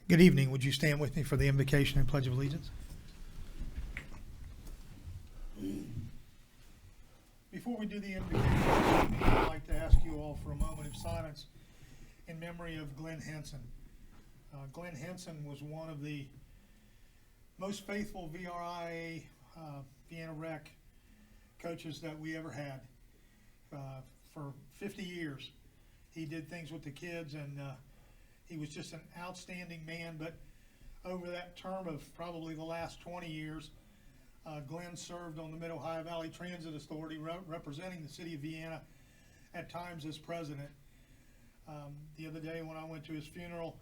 Good evening. Would you stand with me for the invocation and Pledge of Allegiance? Before we do the invocation, I'd like to ask you all for a moment of silence in memory of Glenn Henson. Glenn Henson was one of the most faithful VRIA Vienna Rec coaches that we ever had. For 50 years, he did things with the kids, and he was just an outstanding man. But over that term of probably the last 20 years, Glenn served on the Mid-Ohio Valley Transit Authority, representing the city of Vienna, at times as president. The other day when I went to his funeral,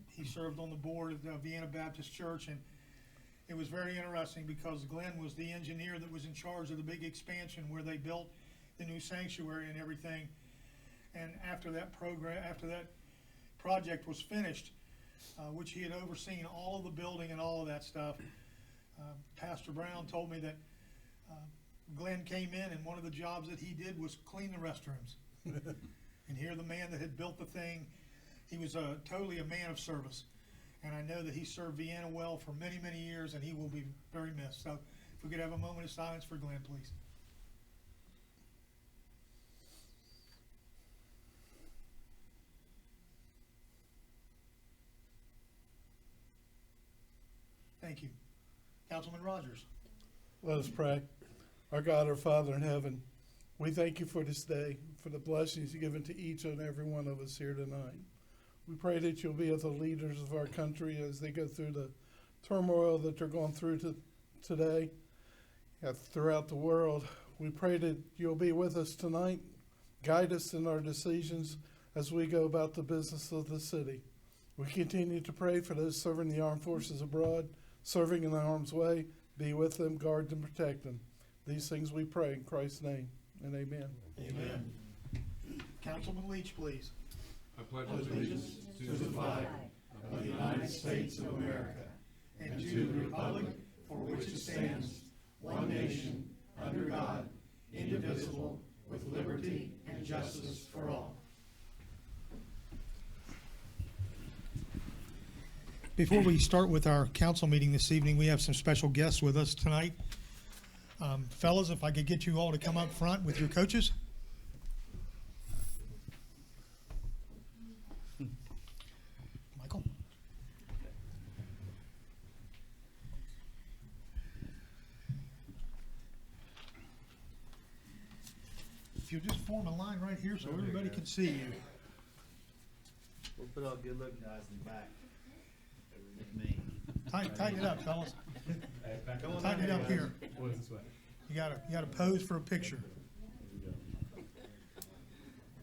he served on the board of the Vienna Baptist Church, and it was very interesting because Glenn was the engineer that was in charge of the big expansion where they built the new sanctuary and everything. And after that project was finished, which he had overseen all of the building and all of that stuff, Pastor Brown told me that Glenn came in and one of the jobs that he did was clean the restrooms. And here the man that had built the thing, he was totally a man of service. And I know that he served Vienna well for many, many years, and he will be very missed. So if we could have a moment of silence for Glenn, please. Thank you. Councilman Rogers. Let us pray. Our God, our Father in heaven, we thank you for this day, for the blessings you've given to each and every one of us here tonight. We pray that you'll be with the leaders of our country as they go through the turmoil that they're going through today, throughout the world. We pray that you'll be with us tonight, guide us in our decisions as we go about the business of the city. We continue to pray for those serving the armed forces abroad, serving in the harm's way. Be with them, guard them, protect them. These things we pray in Christ's name, and amen. Amen. Councilman Leach, please. I pledge allegiance to the flag of the United States of America and to the republic for which it stands, one nation, under God, indivisible, with liberty and justice for all. Before we start with our council meeting this evening, we have some special guests with us tonight. Fellas, if I could get you all to come up front with your coaches. Michael. If you'll just form a line right here so everybody can see you. We'll put all good looking guys in the back. Me. Tighten it up, fellas. Tighten it up here. You gotta pose for a picture.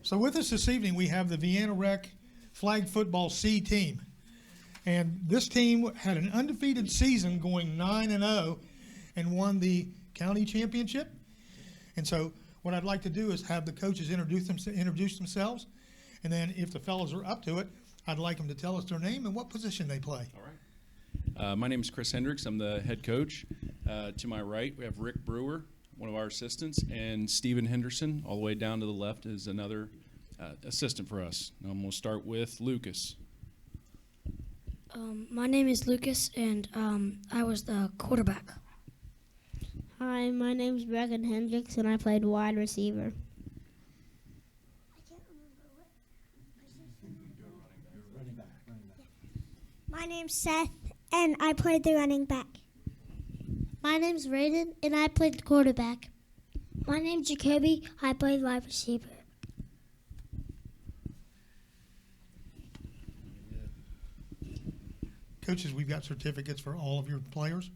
So with us this evening, we have the Vienna Rec Flag Football C team. And this team had an undefeated season going 9-0 and won the county championship. And so what I'd like to do is have the coaches introduce themselves. And then if the fellas are up to it, I'd like them to tell us their name and what position they play. All right. My name is Chris Hendricks. I'm the head coach. To my right, we have Rick Brewer, one of our assistants, and Stephen Henderson, all the way down to the left, is another assistant for us. I'm going to start with Lucas. My name is Lucas, and I was the quarterback. Hi, my name is Bregan Hendricks, and I played wide receiver. My name's Seth, and I played the running back. My name's Raiden, and I played the quarterback. My name's Jacoby. I played wide receiver. Coaches, we've got certificates for all of your players.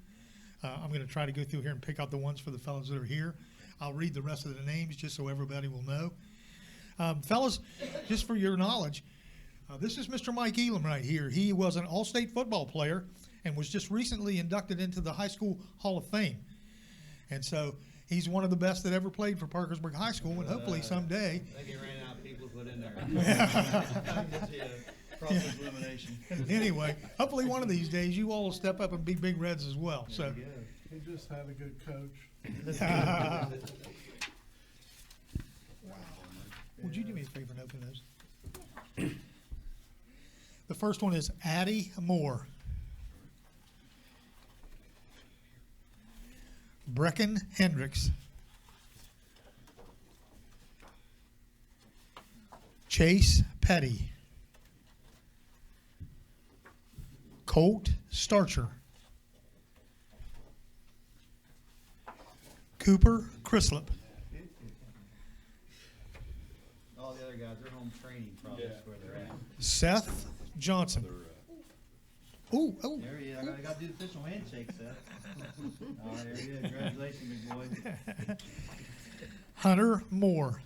I'm going to try to go through here and pick out the ones for the fellas that are here. I'll read the rest of the names just so everybody will know. Fellas, just for your knowledge, this is Mr. Mike Elam right here. He was an all-state football player and was just recently inducted into the High School Hall of Fame. And so he's one of the best that ever played for Parkersburg High School, and hopefully someday. I think he ran out of people to put in there. Process elimination. Anyway, hopefully one of these days you all will step up and be Big Reds as well. So, There you go. He just had a good coach. would you do me a favor and open those? The first one is Addie Moore. Brecken Hendricks. Chase Petty. Colt Starcher. Cooper Crislip. All the other guys, they're home training probably is where they're at. Seth Johnson. Oh, There he is. I got to do the official handshake, Seth. Oh, there he is. Congratulations, big boy. Hunter Moore.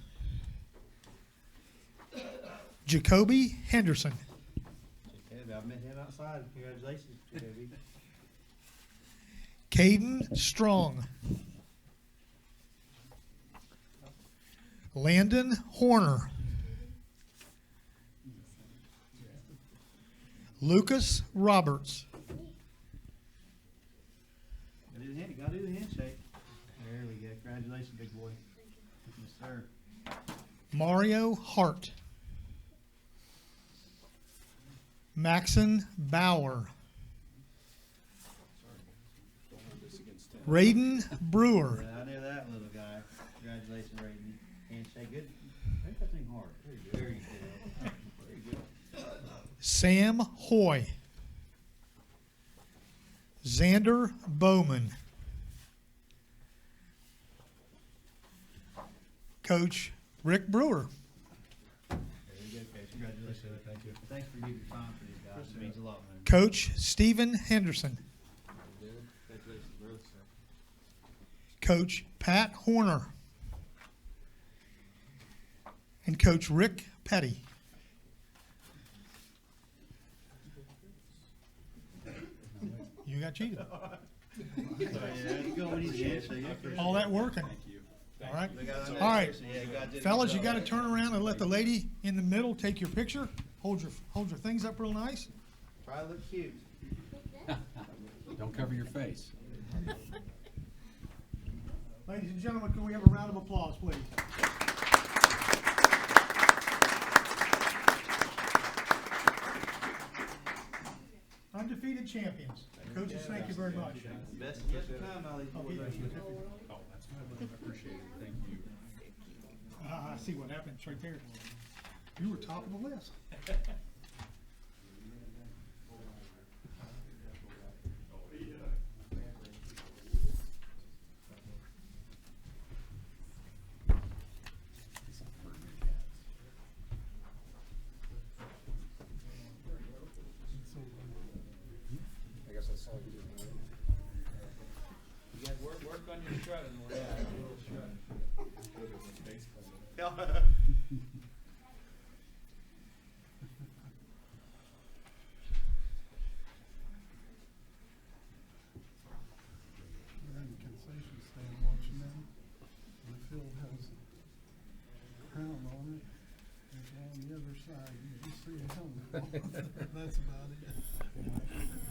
Jacoby Henderson. Okay, I met him outside. Congratulations, Jacoby. Caden Strong. Landon Horner. Lucas Roberts. Gotta do the handshake. There we go. Congratulations, big boy. Yes, sir. Mario Hart. Maxon Bauer. Raiden Brewer. Yeah, I knew that little guy. Congratulations, Raiden. Handshake. Good. Make that thing hard. Very good. Very good. Sam Hoy. Xander Bowman. Coach Rick Brewer. There you go, Coach. Congratulations. Thank you. Thanks for giving time for these guys. It means a lot, man. Coach Stephen Henderson. Congratulations, brother. Coach Pat Horner. And Coach Rick Petty. You got cheated. Yeah, you go when he's handshake. All that working. All right. All All right. Fellas, you got to turn around and let the lady in the middle take your picture. Hold your things up real nice. Try to look cute. Don't cover your face. Ladies and gentlemen, can we have a round of applause, please? Undefeated champions. Coaches, thank you very much. Best yet to come, all these I'll boys. give you a certificate. Oh, that's good. I appreciate it. Thank you. I see what happened. It's right there. You were top of the list. I guess I saw you. You got work on your strutting. Yeah, a little strutting. We're in the concession stand watching them. The field has a crown on it. And on the other side, you just see a helmet. That's about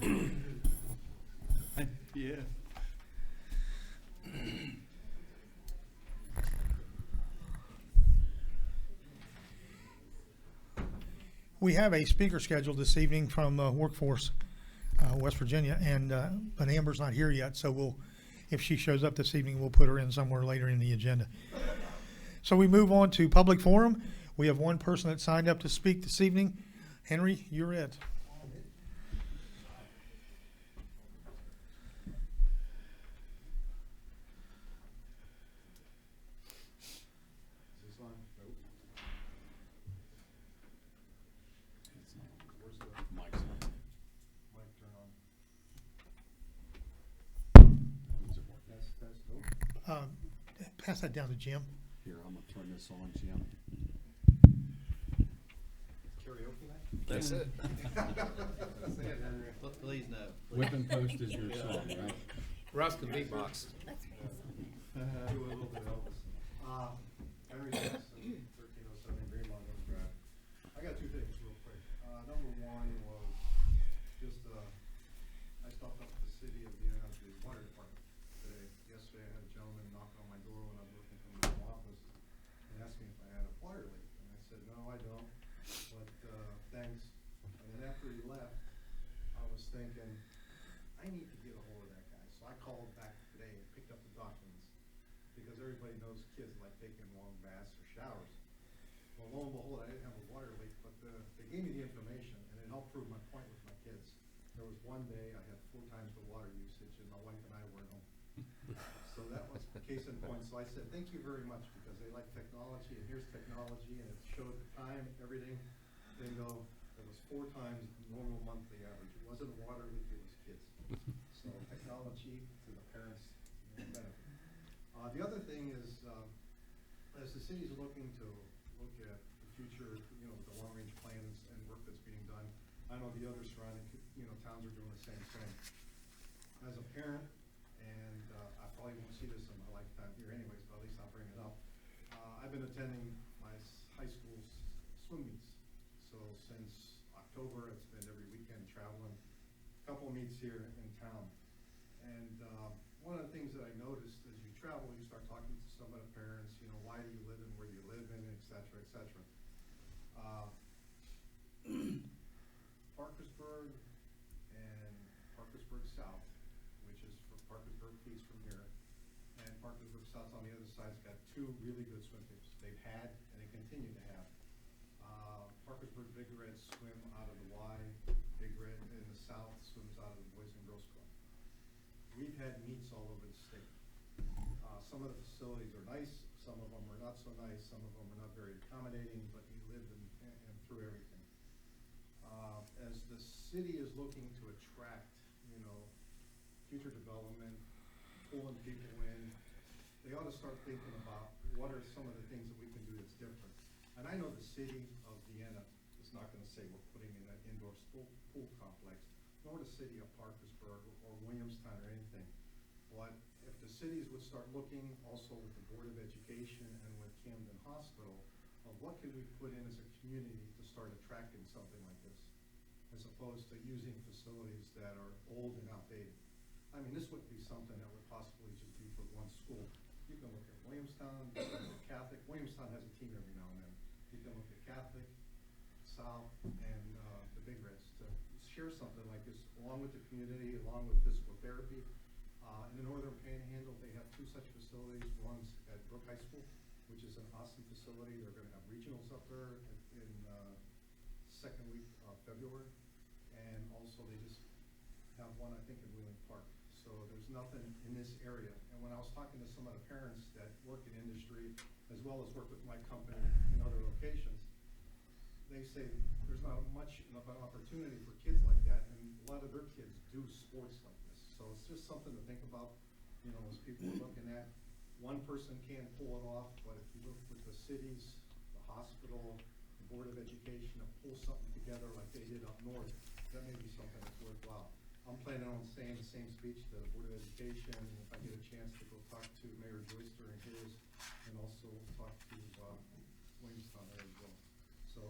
it. Yeah. We have a speaker scheduled this evening from Workforce, West Virginia, and but Amber's not here yet, so we'll, if she shows up this evening, we'll put her in somewhere later in the agenda. So we move on to public forum. We have one person that signed up to speak this evening. Henry, you're it. Mike's on. Pass that down to Jim. Here, I'm gonna turn this on, Jim. That's it. Please no. Whip and Post is your song, right? Russ can beatbox. Henry Jackson, 1307 Greenmont Drive. I got two things real quick. Number water leak? And I said, no, I don't, but thanks. And then after he left, I was thinking, I need to get a hold of that guy. So I called back today and picked up the documents, because everybody knows kids like taking long baths or showers. Well, lo and behold, I didn't have a water leak, but they gave me the information, and it helped prove my point with my kids. There was one day I had 4 times the water usage, and my wife and I weren't home. So that was case in point. So I said, thank you very much, because they like technology, and here's technology, and it showed the time, everything. Bingo, it was 4 times the normal monthly average. It wasn't a water leak, it was kids. So technology to the parents' benefit. The other thing is, as the city's looking to look at the future, the long-range plans and work that's being done, I know the other surrounding, towns are doing the same thing. As a parent, and I probably won't see this in my lifetime here anyways, but at least I'll bring it up. I've been attending my high school's swim meets. So since October, it's been every weekend traveling, a couple meets here in town. And one of the things that I noticed as you travel, you start talking to some of the parents, why do you live in where you live in, et cetera, et cetera. Parkersburg and Parkersburg South, which is for Parkersburg East from here, and Parkersburg South on the other side's got 2 really good swim teams. They've had and they continue to have. Parkersburg Big Red swim out of the Y. Big Red in the South swims out of the Boys and Girls Club. We've had meets all over the state. Some of the facilities are nice, some of them are not so nice, some of them are not very accommodating, but you live and through everything. As the city is looking to attract, future development, pulling people in, they ought to start thinking about what are some of the things that we can do that's different. And I know the city of Vienna is not going to say we're putting in an indoor pool complex, nor the city of Parkersburg or Williamstown or anything. But if the cities would start looking also with the Board of Education and with Camden Hospital of what can we put in as a community to start attracting something like this, as opposed to using facilities that are old and outdated. I mean, this wouldn't be something that would possibly just be for one school. You can look at Williamstown, you can look at Catholic. Williamstown has a team every now and then. You can look at Catholic, South, and the Big Reds to share something like this along with the community, along with physical therapy. In the Northern Panhandle, they have 2 such facilities. One's at Brook High School, which is an awesome facility. They're going to have regionals up there in second week of February. And also they just have one, I think, in Wheeling Park. So there's nothing in this area. And when I was talking to some of the parents that work in industry, as well as work with my company in other locations, they say there's not much of an opportunity for kids like that, and a lot of their kids do sports like this. So it's just something to think about, as people are looking at. One person can't pull it off, but if you look with the cities, the hospital, the Board of Education, and pull something together like they did up north, that may be something that's worthwhile. I'm planning on saying the same speech to the Board of Education, and if I get a chance to go talk to Mayor Joyster and his, and also talk to Williamstown there as well. So,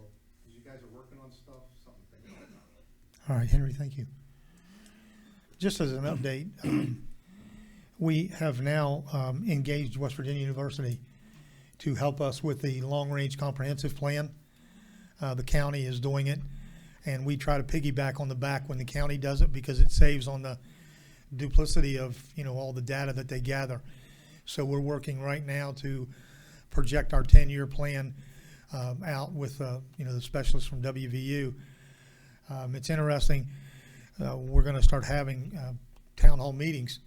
as you guys are working on stuff, something to think about. All right, Henry, thank you. Just as an update, we have now engaged West Virginia University to help us with the long-range comprehensive plan. The county is doing it, and we try to piggyback on the back when the county does it because it saves on the duplicity of all the data that they gather. So we're working right now to project our 10-year plan out with the specialists from WVU. It's interesting. We're going to start having town hall meetings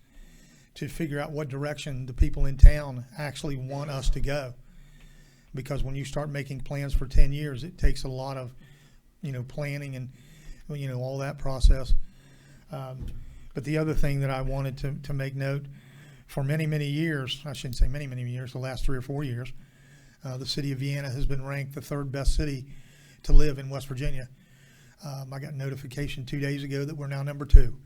to figure out what direction the people in town actually want us to go. Because when you start making plans for 10 years, it takes a lot of, planning and, all that process. But the other thing that I wanted to make note, for many, many years, I shouldn't say many, many years, the last 3 or 4 years, the city of Vienna has been ranked the 3rd best city to live in West Virginia. I got notification 2 days ago that we're now number 2.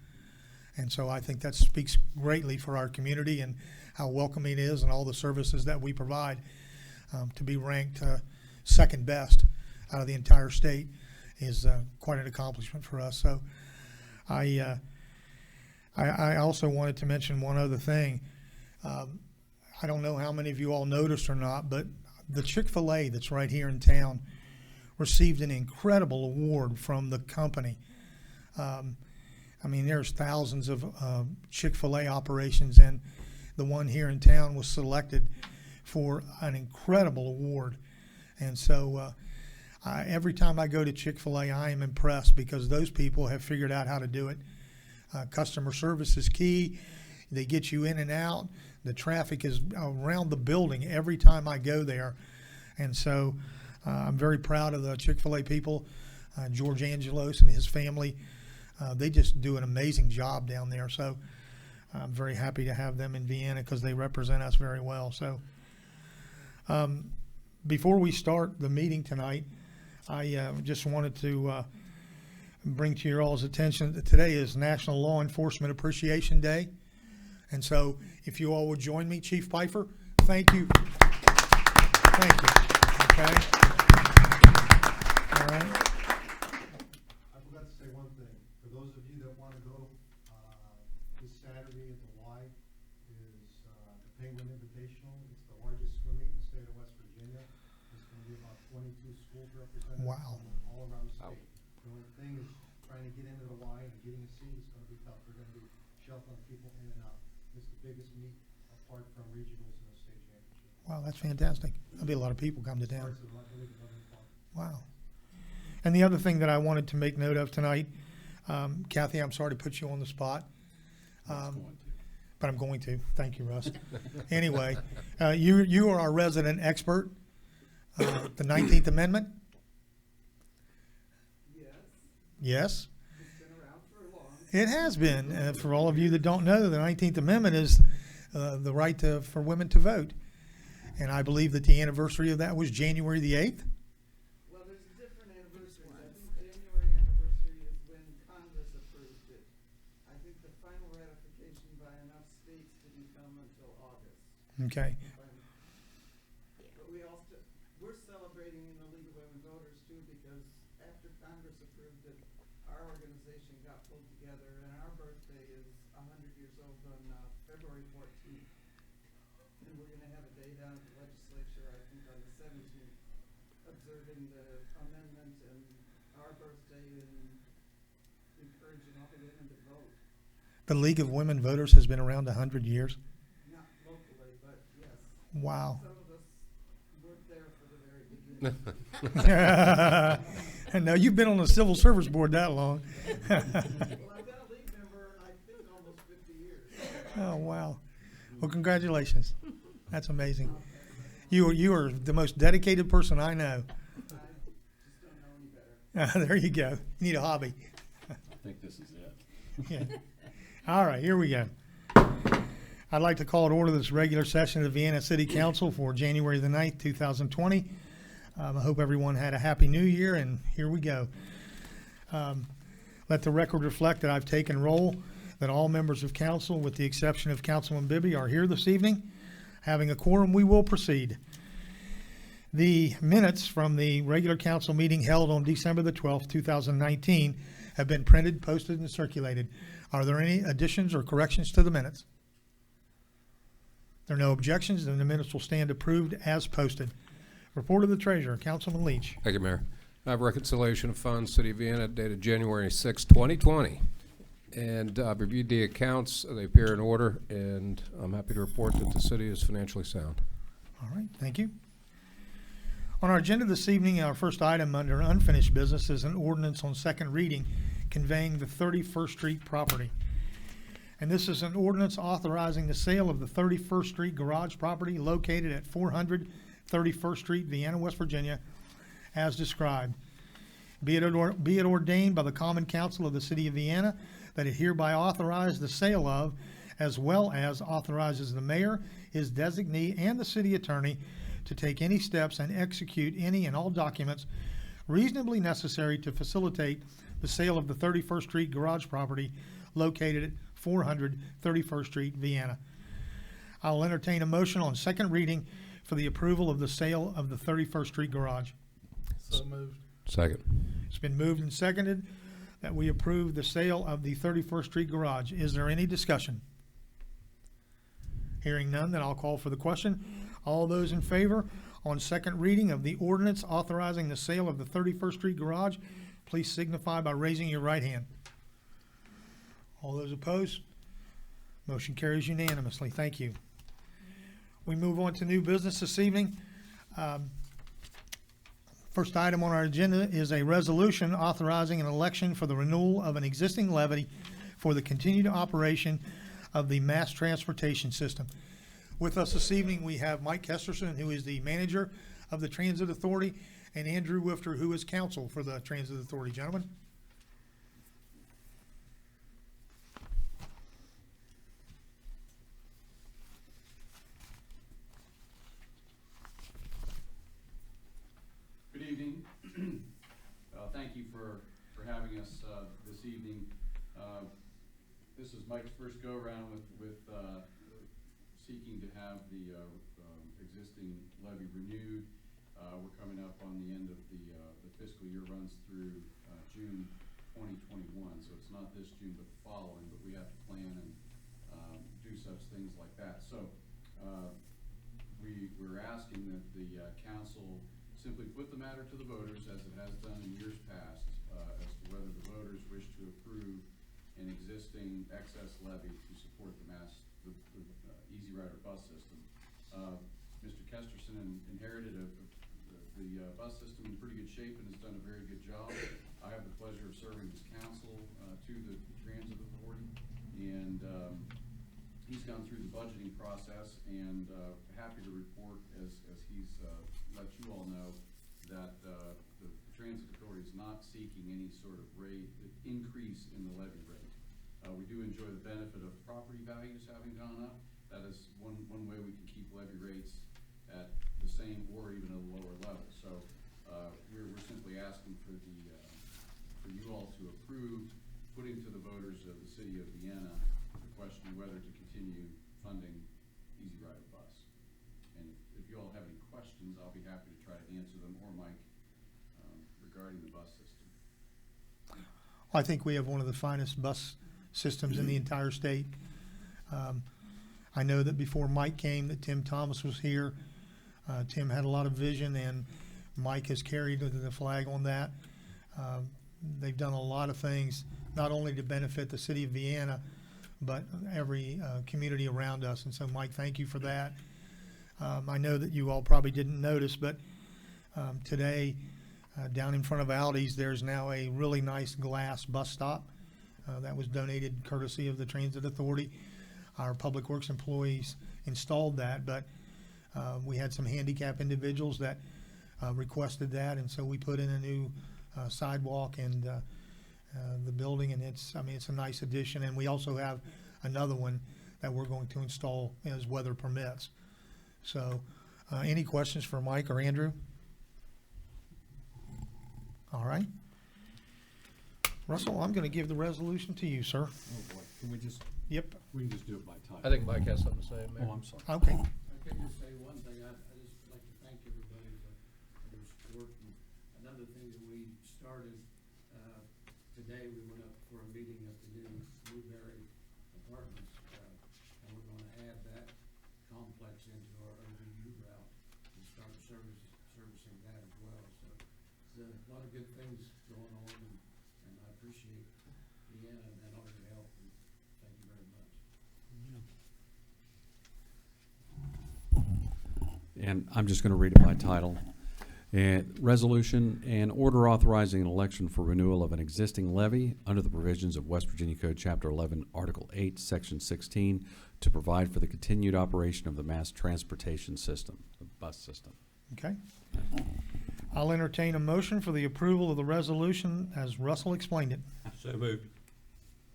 And so I think that speaks greatly for our community and how welcoming it is and all the services that we provide. To be ranked 2nd best out of the entire state is quite an accomplishment for us. So I also wanted to mention one other thing. I don't know how many of you all noticed or not, but the Chick-fil-A that's right here in town received an incredible award from the company. I mean, there's thousands of Chick-fil-A operations, and the one here in town was selected for an incredible award. And so every time I go to Chick-fil-A, I am impressed because those people have figured out how to do it. Customer service is key. They get you in and out. The traffic is around the building every time I go there. And so I'm very proud of the Chick-fil-A people, George Angelos and his family. They just do an amazing job down there. So I'm very happy to have them in Vienna because they represent us very well. So before we start the meeting tonight, I just wanted to bring to your all's attention that today is National Law Enforcement Appreciation Day. And so if you all would join me, Chief Pfeiffer, thank you. Thank you. Okay. All right. I forgot to say one thing. For those of you that want to go, this Saturday at the Y is the Penguin Invitational. It's the largest swim meet in the state of West Virginia. There's going to be about 22 schools represented Wow. from all around the state. The only thing is trying to get into the Y and getting a seat is going to be tough. They're going to be shuffling people in and out. It's the biggest meet apart from regionals and the state championship. Wow, that's fantastic. There'll be a lot of people come to town. Starts at, I believe, 11 o'clock. Wow. And the other thing that I wanted to make note of tonight, Kathy, I'm sorry to put you on the spot. But I'm going to. Thank you, Russ. Anyway, you are our resident expert. The 19th Amendment? Yes. It has been. For all of you that don't know, the 19th Amendment is the right for women to vote. And I believe that the anniversary of that was January the 8th. Well, there's different anniversaries. I think January anniversary is when Congress approved it. I think the final ratification by enough states didn't come until August. Okay. But we're celebrating in the League of Women Voters too, because after Congress approved it, our organization got pulled together, and our birthday is 100 years old on February 14th. And we're going to have a day down at the legislature, I think, on the 17th, observing the amendment and our birthday and encouraging all the women to vote. The League of Women Voters has been around 100 years. Not locally, but yes. Wow. Some of us weren't there for the very beginning. No, you've been on the Civil Service Board that long. Well, I've been a league member, I think, almost 50 years. Oh, wow. Well, congratulations. That's amazing. You are the most dedicated person I know. I just don't know any better. There you go. You need a hobby. I think this is it. Yeah. All right, here we go. I'd like to call to order this regular session of the Vienna City Council for January the 9th, 2020. I hope everyone had a happy new year, and here we go. Let the record reflect that I've taken roll, that all members of council, with the exception of Councilman Bibby, are here this evening. Having a quorum, we will proceed. The minutes from the regular council meeting held on December the 12th, 2019 have been printed, posted, and circulated. Are there any additions or corrections to the minutes? There are no objections, then the minutes will stand approved as posted. Report of the Treasurer, Councilman Leach. Thank you, Mayor. I have reconciliation of funds, City of Vienna, dated January 6, 2020. And I've reviewed the accounts. They appear in order, and I'm happy to report that the city is financially sound. All right, thank you. On our agenda this evening, our first item under unfinished business is an ordinance on second reading conveying the 31st Street property. And this is an ordinance authorizing the sale of the 31st Street garage property located at 400 31st Street, Vienna, West Virginia, as described. Be it ordained by the Common Council of the City of Vienna that it hereby authorizes the sale of, as well as authorizes the mayor, his designee, and the city attorney to take any steps and execute any and all documents reasonably necessary to facilitate the sale of the 31st Street garage property located at 400 31st Street, Vienna. I'll entertain a motion on second reading for the approval of the sale of the 31st Street garage. So moved. Second. It's been moved and seconded that we approve the sale of the 31st Street garage. Is there any discussion? Hearing none, then I'll call for the question. All those in favor on second reading of the ordinance authorizing the sale of the 31st Street Garage, please signify by raising your right hand. All those opposed? Motion carries unanimously. Thank you. We move on to new business this evening. First item on our agenda is a resolution authorizing an election for the renewal of an existing levy for the continued operation of the mass transportation system. With us this evening, we have Mike Kesterson, who is the manager of the Transit Authority, and Andrew Wifter, who is counsel for the Transit Authority. Gentlemen. Good evening. Thank you for having us this evening. This is Mike's first go-around with seeking to have the existing levy renewed. We're coming up on the end of the fiscal year, runs through June 2021, so it's not this June but the following, but we have to plan and do such things like that. So we're asking that the council simply put the matter to the voters, as it has done in years past, as to whether the voters wish to approve an existing excess levy to support the Easy Rider bus system. Mr. Kesterson inherited the bus system in pretty good shape and has done a very good job. I have the pleasure of serving as counsel to the Transit Authority, and he's gone through the budgeting process, and happy to report, as he's let you all know, that the Transit Authority is not seeking any sort of rate increase in the levy rate. We do enjoy the benefit of property values having gone up. That is one way we can keep levy rates at the same or even a lower level. So we're simply asking for you all to approve putting to the voters of the city of Vienna the question whether to continue funding Easy Rider bus. And if you all have any questions, I'll be happy to try to answer them, or Mike, regarding the bus system. I think we have one of the finest bus systems in the entire state. I know that before Mike came, that Tim Thomas was here. Tim had a lot of vision, and Mike has carried the flag on that. They've done a lot of things, not only to benefit the city of Vienna, but every community around us. And so, Mike, thank you for that. I know that you all probably didn't notice, but today, down in front of Aldi's, there's now a really nice glass bus stop that was donated courtesy of the Transit Authority. Our Public Works employees installed that, but we had some handicapped individuals that requested that, and so we put in a new sidewalk and the building, and it's a nice addition. And we also have another one that we're going to install as weather permits. So any questions for Mike or Andrew? All right. Russell, I'm going to give the resolution to you, sir. Oh, boy. Can we just? Yep. We can just do it by title. I think Mike has something to say, Mayor. Oh, I'm sorry. Okay. I could just say one thing. I just like to thank everybody for their support. And another thing that we started today, we went up for a meeting at the new Blueberry Apartments, and we're going to add that complex into our ODU route and start servicing that as well. So there's a lot of good things going on, and I appreciate Vienna and all your help. And thank you very much. And I'm just going to read it by title. And resolution and order authorizing an election for renewal of an existing levy under the provisions of West Virginia Code Chapter 11, Article 8, Section 16, to provide for the continued operation of the mass transportation system, the bus system. Okay. I'll entertain a motion for the approval of the resolution as Russell explained it. So moved.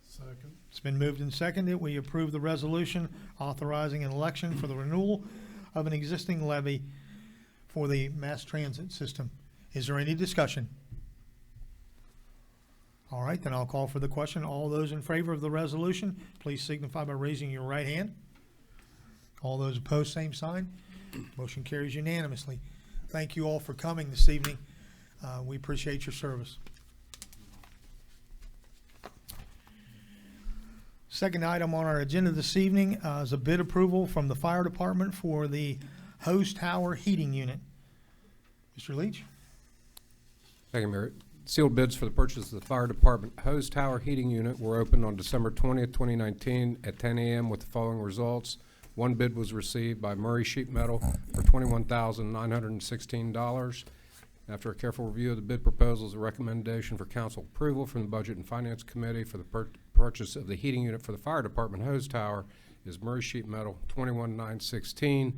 Second. It's been moved and seconded. We approve the resolution authorizing an election for the renewal of an existing levy for the mass transit system. Is there any discussion? All right, then I'll call for the question. All those in favor of the resolution, please signify by raising your right hand. All those opposed, same sign. Motion carries unanimously. Thank you all for coming this evening. We appreciate your service. Second item on our agenda this evening is a bid approval from the fire department for the hose tower heating unit. Mr. Leach? Thank you, Mayor. Sealed bids for the purchase of the fire department hose tower heating unit were opened on December 20th, 2019 at 10 a.m. with the following results. One bid was received by Murray Sheet Metal for $21,916. After a careful review of the bid proposals, a recommendation for council approval from the Budget and Finance Committee for the purchase of the heating unit for the fire department hose tower is Murray Sheet Metal, $21,916.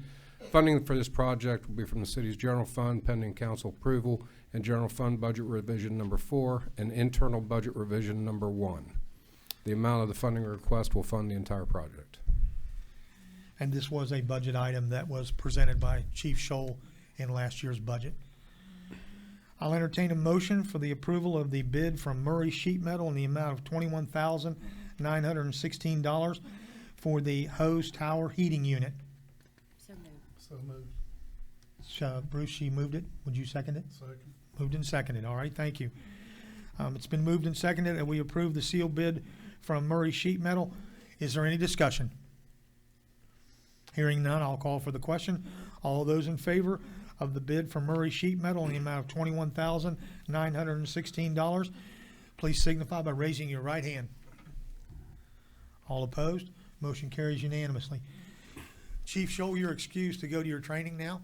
Funding for this project will be from the city's general fund pending council approval and general fund budget revision number 4 and internal budget revision number 1. The amount of the funding request will fund the entire project. And this was a budget item that was presented by Chief Scholl in last year's budget. I'll entertain a motion for the approval of the bid from Murray Sheet Metal in the amount of $21,916 for the hose tower heating unit. So moved. Bruce, she moved it. Would you second it? Second. Moved and seconded. All right, thank you. It's been moved and seconded that we approve the sealed bid from Murray Sheet Metal. Is there any discussion? Hearing none, I'll call for the question. All those in favor of the bid from Murray Sheet Metal in the amount of $21,916, please signify by raising your right hand. All opposed? Motion carries unanimously. Chief Scholl, you're excused to go to your training now.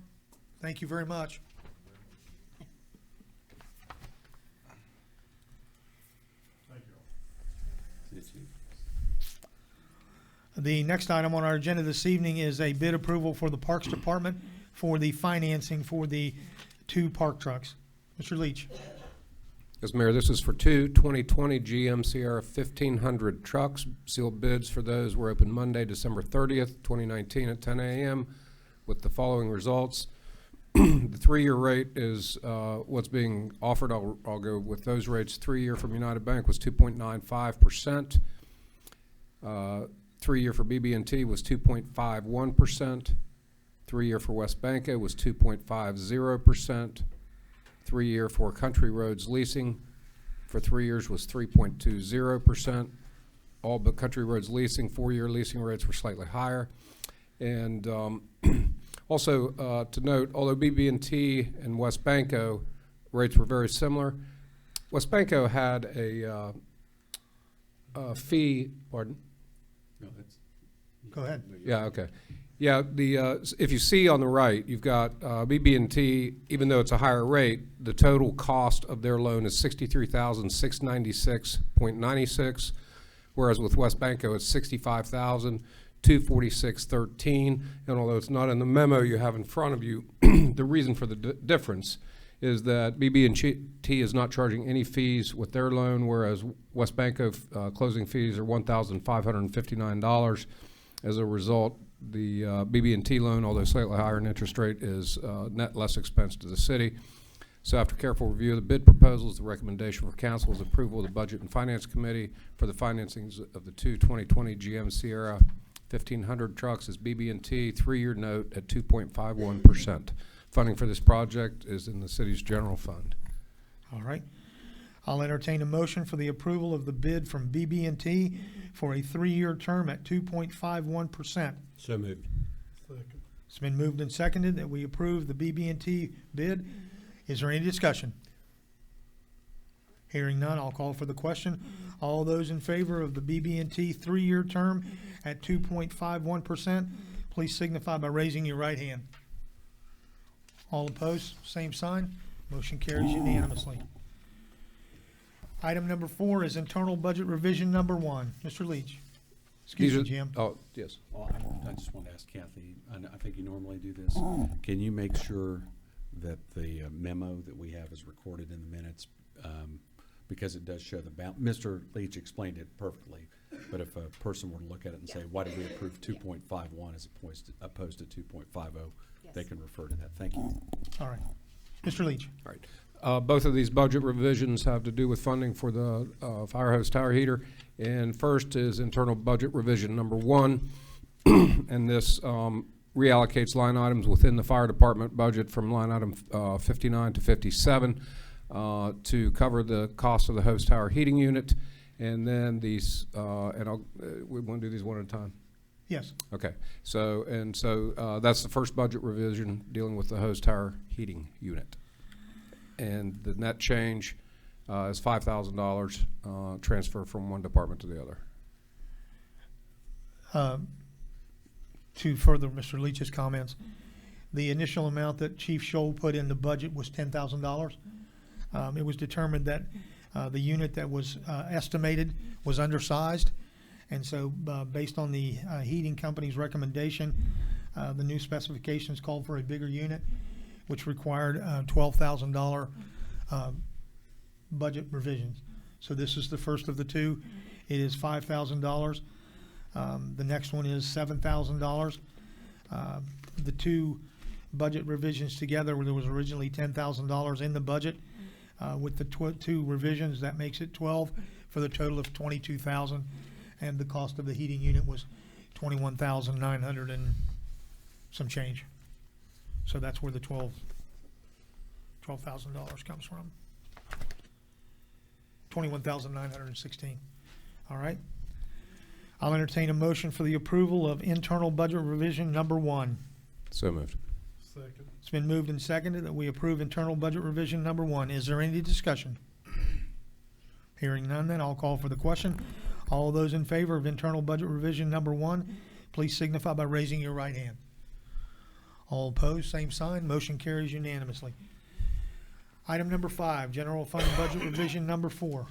Thank you very much. Thank you. The next item on our agenda this evening is a bid approval for the Parks Department for the financing for the 2 park trucks. Mr. Leach. Yes, Mayor, this is for 2 2020 GM Sierra 1500 trucks. Sealed bids for those were opened Monday, December 30th, 2019 at 10 a.m. with the following results. The 3-year rate is what's being offered. I'll go with those rates. 3-year from United Bank was 2.95%. 3-year for BB&T was 2.51%. 3-year for West Banco was 2.50%. 3-year for Country Roads Leasing for 3 years was 3.20%. All but Country Roads Leasing 4-year leasing rates were slightly higher. And also to note, although BB&T and West Banco rates were very similar, West Banco had a fee. Pardon? No, that's. Go ahead. Yeah. Okay. Yeah, if you see on the right, you've got BB&T, even though it's a higher rate, the total cost of their loan is $63,696.96, whereas with West Banco it's $65,246.13. And although it's not in the memo you have in front of you, the reason for the difference is that BB&T is not charging any fees with their loan, whereas West Banco closing fees are $1,559. As a result, the BB&T loan, although slightly higher in interest rate, is net less expense to the city. So after careful review of the bid proposals, the recommendation for council is approval of the Budget and Finance Committee for the financings of the 2 2020 GM Sierra 1500 trucks is BB&T 3-year note at 2.51%. Funding for this project is in the city's general fund. All right. I'll entertain a motion for the approval of the bid from BB&T for a 3-year term at 2.51%. So moved. Second. It's been moved and seconded that we approve the BB&T bid. Is there any discussion? Hearing none, I'll call for the question. All those in favor of the BB&T 3-year term at 2.51%, please signify by raising your right hand. All opposed, same sign. Motion carries unanimously. Item number 4 is internal budget revision number 1. Mr. Leach. Excuse me, Jim. Oh, yes. Well, I just want to ask Kathy, I think you normally do this. Can you make sure that the memo that we have is recorded in the minutes? Because it does show the balance. Mr. Leach explained it perfectly, but if a person were to look at it and say, why did we approve 2.51 as opposed to 2.50, they can refer to that. Thank you. All right. Mr. Leach. All right. Both of these budget revisions have to do with funding for the fire hose tower heater. And first is internal budget revision number 1. And this reallocates line items within the fire department budget from line item 59 to 57 to cover the cost of the hose tower heating unit. And then these, we want to do these one at a time? Yes. Okay. So that's the first budget revision dealing with the hose tower heating unit. and the net change is $5,000 transfer from one department to the other. To further Mr. Leach's comments, the initial amount that Chief Scholl put in the budget was $10,000. It was determined that the unit that was estimated was undersized, and so based on the heating company's recommendation, the new specifications called for a bigger unit, which required $12,000 budget revisions. So this is the first of the two. It is $5,000. The next one is $7,000. The two budget revisions together, there was originally $10,000 in the budget. With the two revisions, that makes it 12 for the total of 22,000, and the cost of the heating unit was 21,900 and some change. So that's where the $12,000 comes from. 21,916. All right. I'll entertain a motion for the approval of internal budget revision number 1. So moved. Second. It's been moved and seconded that we approve internal budget revision number 1. Is there any discussion? Hearing none, then I'll call for the question. All those in favor of internal budget revision number 1, please signify by raising your right hand. All opposed, same sign. Motion carries unanimously. Item number 5, general fund budget revision number 4.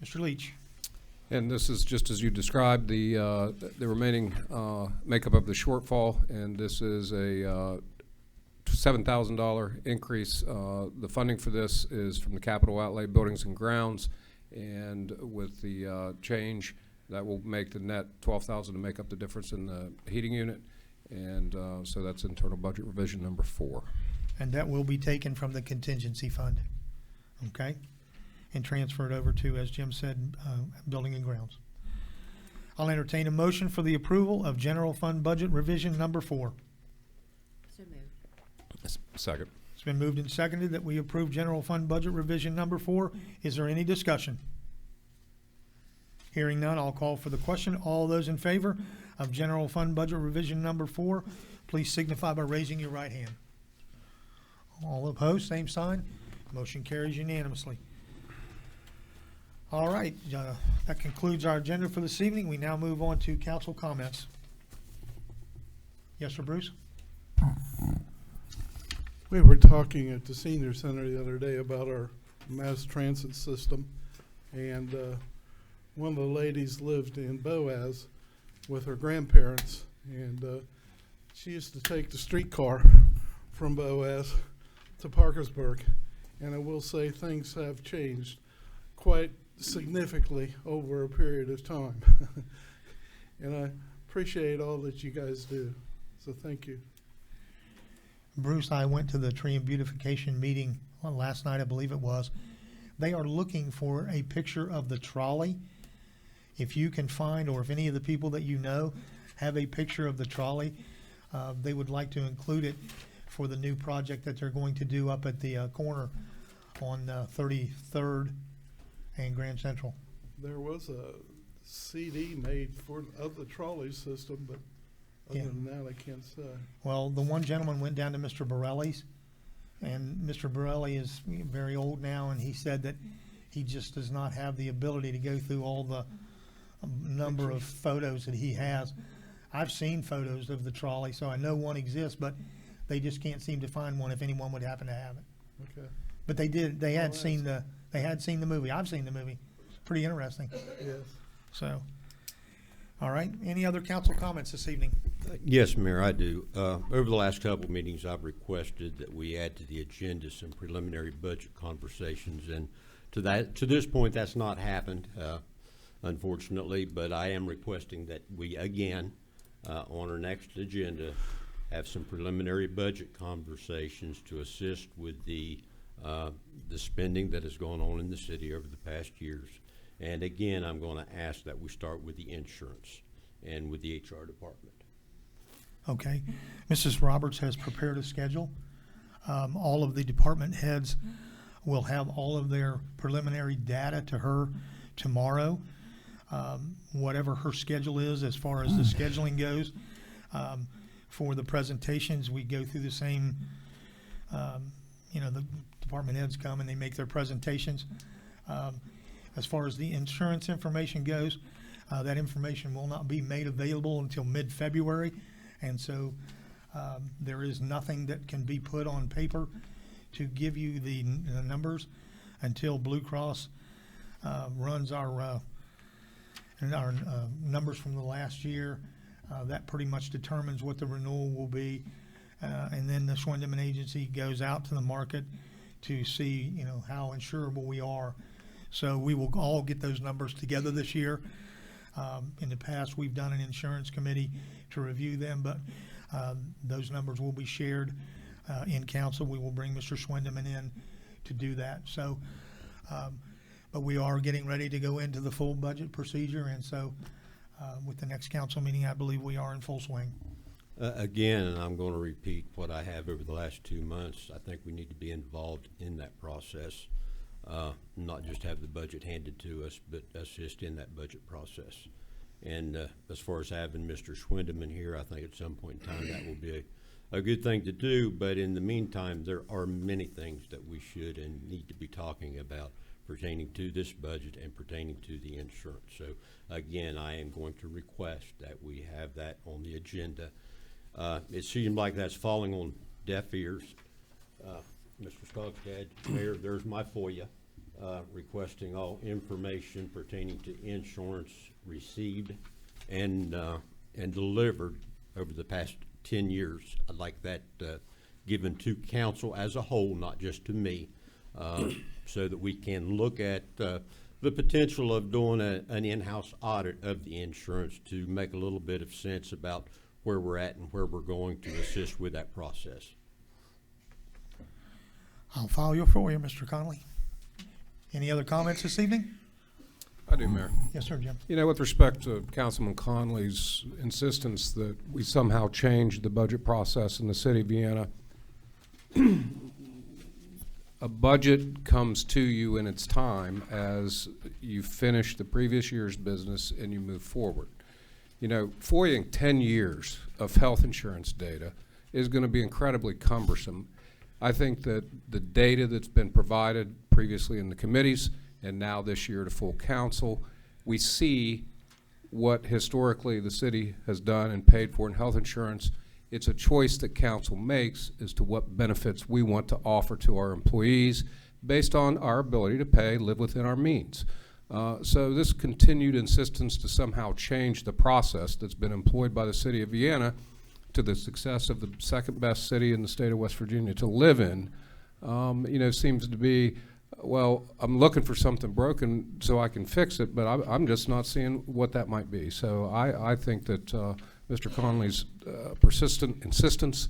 Mr. Leach. And this is just as you described, the remaining makeup of the shortfall, and this is a $7,000 increase. The funding for this is from the capital outlay, buildings and grounds, and with the change, that will make the net $12,000 to make up the difference in the heating unit, and so that's internal budget revision number 4. And that will be taken from the contingency fund, okay? And transferred over to, as Jim said, building and grounds. I'll entertain a motion for the approval of general fund budget revision number 4. So moved. Second. It's been moved and seconded that we approve general fund budget revision number 4. Is there any discussion? Hearing none, I'll call for the question. All those in favor of general fund budget revision number 4, please signify by raising your right hand. All opposed, same sign. Motion carries unanimously. All right, that concludes our agenda for this evening. We now move on to council comments. Yes, sir, Bruce? We were talking at the senior center the other day about our mass transit system, and one of the ladies lived in Boaz with her grandparents, and she used to take the streetcar from Boaz to Parkersburg, and I will say things have changed quite significantly over a period of time. And I appreciate all that you guys do, so thank you. Bruce, I went to the tree and beautification meeting last night, I believe it was. They are looking for a picture of the trolley. If you can find, or if any of the people that you know have a picture of the trolley, they would like to include it for the new project that they're going to do up at the corner on 33rd and Grand Central. There was a CD made of the trolley system, but other than that, I can't say. Well, the one gentleman went down to Mr. Borelli's, and Mr. Borelli is very old now, and he said that he just does not have the ability to go through all the number of photos that he has. I've seen photos of the trolley, so I know one exists, but they just can't seem to find one if anyone would happen to have it. Okay. But they had seen the movie. I've seen the movie. It's pretty interesting. Yes. So, all right. Any other council comments this evening? Yes, Mayor, I do. Over the last couple of meetings, I've requested that we add to the agenda some preliminary budget conversations, and to this point, that's not happened, unfortunately. But I am requesting that we again, on our next agenda, have some preliminary budget conversations to assist with the spending that has gone on in the city over the past years. And again, I'm going to ask that we start with the insurance and with the HR department. Okay. Mrs. Roberts has prepared a schedule. All of the department heads will have all of their preliminary data to her tomorrow. Whatever her schedule is as far as the scheduling goes. For the presentations, we go through the same, the department heads come and they make their presentations. As far as the insurance information goes, that information will not be made available until mid-February. And so there is nothing that can be put on paper to give you the numbers until Blue Cross runs our numbers from the last year. That pretty much determines what the renewal will be. And then the Schwindeman agency goes out to the market to see, how insurable we are. So we will all get those numbers together this year. In the past, we've done an insurance committee to review them, but those numbers will be shared in council. We will bring Mr. Schwindeman in to do that. So, but we are getting ready to go into the full budget procedure, and so with the next council meeting, I believe we are in full swing. Again, and I'm going to repeat what I have over the last 2 months, I think we need to be involved in that process, not just have the budget handed to us, but assist in that budget process. And as far as having Mr. Schwindeman here, I think at some point in time that will be a good thing to do. But in the meantime, there are many things that we should and need to be talking about pertaining to this budget and pertaining to the insurance. So again, I am going to request that we have that on the agenda. It seems like that's falling on deaf ears. Mr. Skogstad, Mayor, there's my FOIA requesting all information pertaining to insurance received and delivered over the past 10 years. I'd like that given to council as a whole, not just to me, so that we can look at the potential of doing an in-house audit of the insurance to make a little bit of sense about where we're at and where we're going to assist with that process. I'll file your FOIA, Mr. Connolly. Any other comments this evening? I do, Mayor. Yes, sir, Jim. With respect to Councilman Conley's insistence that we somehow change the budget process in the city of Vienna, a budget comes to you in its time as you finish the previous year's business and you move forward. FOIAing 10 years of health insurance data is going to be incredibly cumbersome. I think that the data that's been provided previously in the committees and now this year to full council, we see what historically the city has done and paid for in health insurance. It's a choice that council makes as to what benefits we want to offer to our employees based on our ability to pay, live within our means. So this continued insistence to somehow change the process that's been employed by the city of Vienna to the success of the second best city in the state of West Virginia to live in, seems to be, well, I'm looking for something broken so I can fix it, but I'm just not seeing what that might be. So I think that Mr. Conley's persistent insistence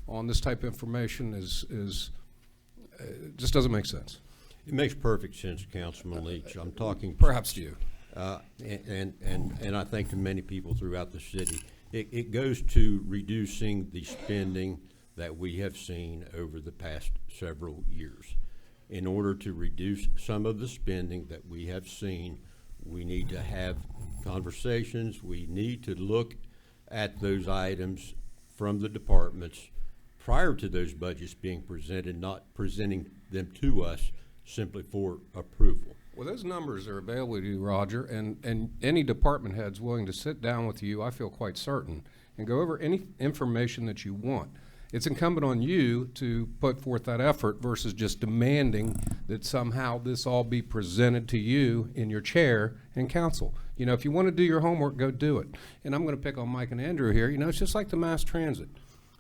on this type of information is just doesn't make sense. It makes perfect sense, Councilman Leach. I'm talking perhaps to you, and I think to many people throughout the city. It goes to reducing the spending that we have seen over the past several years. In order to reduce some of the spending that we have seen, we need to have conversations. We need to look at those items from the departments prior to those budgets being presented, not presenting them to us simply for approval. Well, those numbers are available to you, Roger, and any department head's willing to sit down with you, I feel quite certain, and go over any information that you want. It's incumbent on you to put forth that effort versus just demanding that somehow this all be presented to you in your chair in council. If you want to do your homework, go do it. And I'm going to pick on Mike and Andrew here. It's just like the mass transit.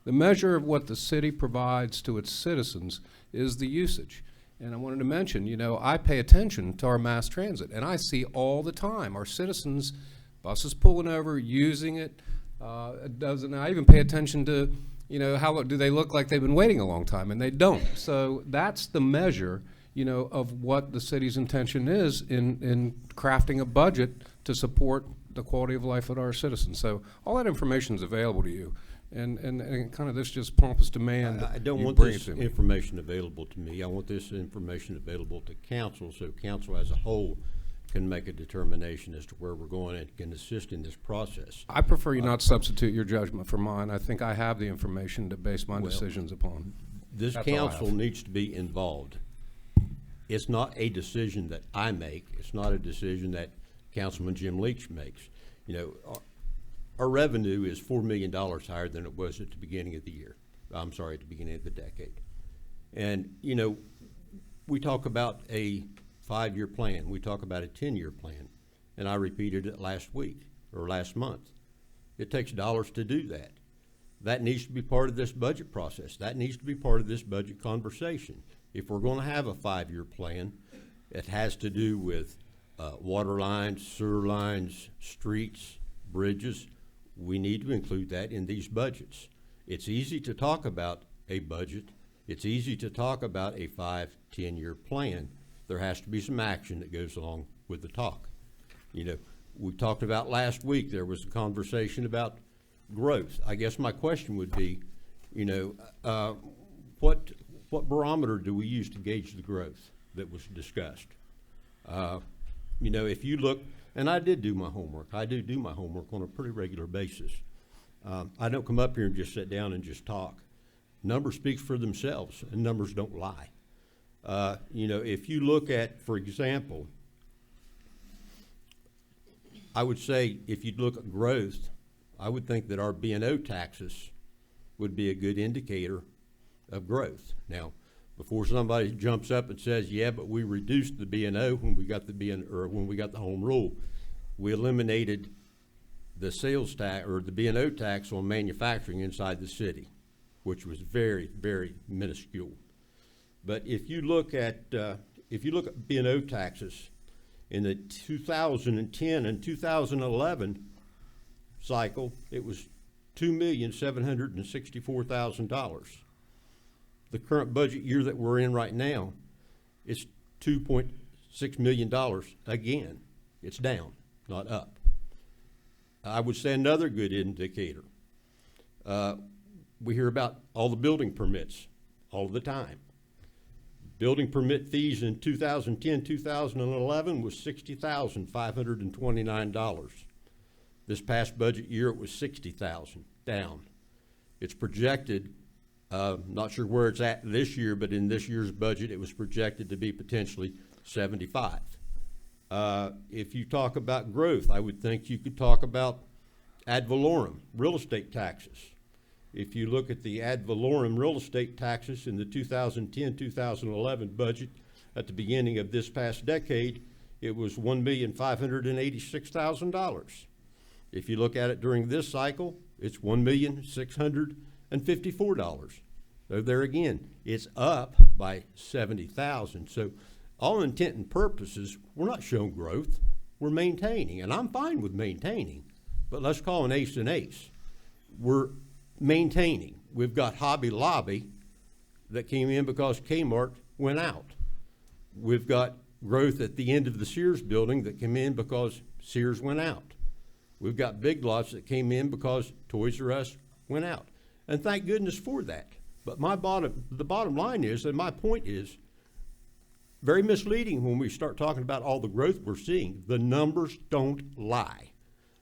The measure of what the city provides to its citizens is the usage. And I wanted to mention, I pay attention to our mass transit, and I see all the time our citizens, buses pulling over, using it. I even pay attention to, how do they look like they've been waiting a long time, and they don't. So that's the measure, of what the city's intention is in crafting a budget to support the quality of life of our citizens. So all that information is available to you. And kind of this just pompous demand. I don't want this information available to me. I want this information available to council, so council as a whole can make a determination as to where we're going and can assist in this process. I prefer you not substitute your judgment for mine. I think I have the information to base my decisions upon. This council needs to be involved it's not a decision that I make. It's not a decision that Councilman Jim Leach makes. You know, our revenue is $4 million higher than it was at the beginning of the year. I'm sorry, at the beginning of the decade. And, you know, we talk about a 5-year plan. We talk about a 10-year plan. And I repeated it last week or last month. It takes dollars to do that. That needs to be part of this budget process. That needs to be part of this budget conversation. If we're going to have a 5-year plan, it has to do with water lines, sewer lines, streets, bridges. We need to include that in these budgets. It's easy to talk about a budget. It's easy to talk about a 5-10-year plan. There has to be some action that goes along with the talk. You know, we talked about last week, there was a conversation about growth. I guess my question would be, you know, what barometer do we use to gauge the growth that was discussed? You know, if you look, and I did do my homework. I do my homework on a pretty regular basis. I don't come up here and just sit down and just talk. Numbers speak for themselves, and numbers don't lie. You know, if you look at, for example, I would say if you look at growth, I would think that our B&O taxes would be a good indicator of growth. Now, before somebody jumps up and says, yeah, but we reduced the B&O when we got the home rule, we eliminated the sales tax or the B&O tax on manufacturing inside the city, which was very, very minuscule. But if you look at B&O taxes in the 2010 and 2011 cycle, it was $2,764,000. The current budget year that we're in right now is $2.6 million. Again, it's down, not up. I would say another good indicator. We hear about all the building permits all the time. Building permit fees in 2010, 2011 was $60,529. This past budget year, it was $60,000, down. It's projected, not sure where it's at this year, but in this year's budget, it was projected to be potentially 75. If you talk about growth, I would think you could talk about ad valorem, real estate taxes. If you look at the ad valorem real estate taxes in the 2010-2011 budget at the beginning of this past decade, it was $1,586,000. If you look at it during this cycle, it's $1,654. So there again, it's up by 70,000. So all intent and purposes, we're not showing growth, we're maintaining, and I'm fine with maintaining, but let's call an ace an ace. We're maintaining. We've got Hobby Lobby that came in because Kmart went out. We've got growth at the end of the Sears building that came in because Sears went out. We've got Big Lots that came in because Toys R Us went out. And thank goodness for that. But the bottom line is, and my point is, very misleading when we start talking about all the growth we're seeing. The numbers don't lie.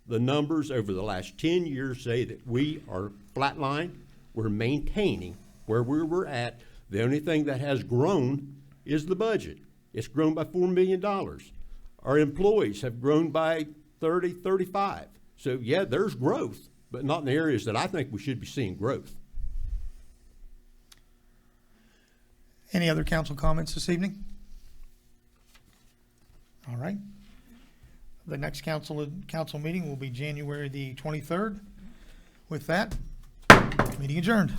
The numbers over the last 10 years say that we are flatlined, we're maintaining where we were at. The only thing that has grown is the budget. It's grown by $4 million. Our employees have grown by 30, 35. So yeah, there's growth, but not in the areas that I think we should be seeing growth. Any other council comments this evening? All right. The next council meeting will be January the 23rd. With that, meeting adjourned.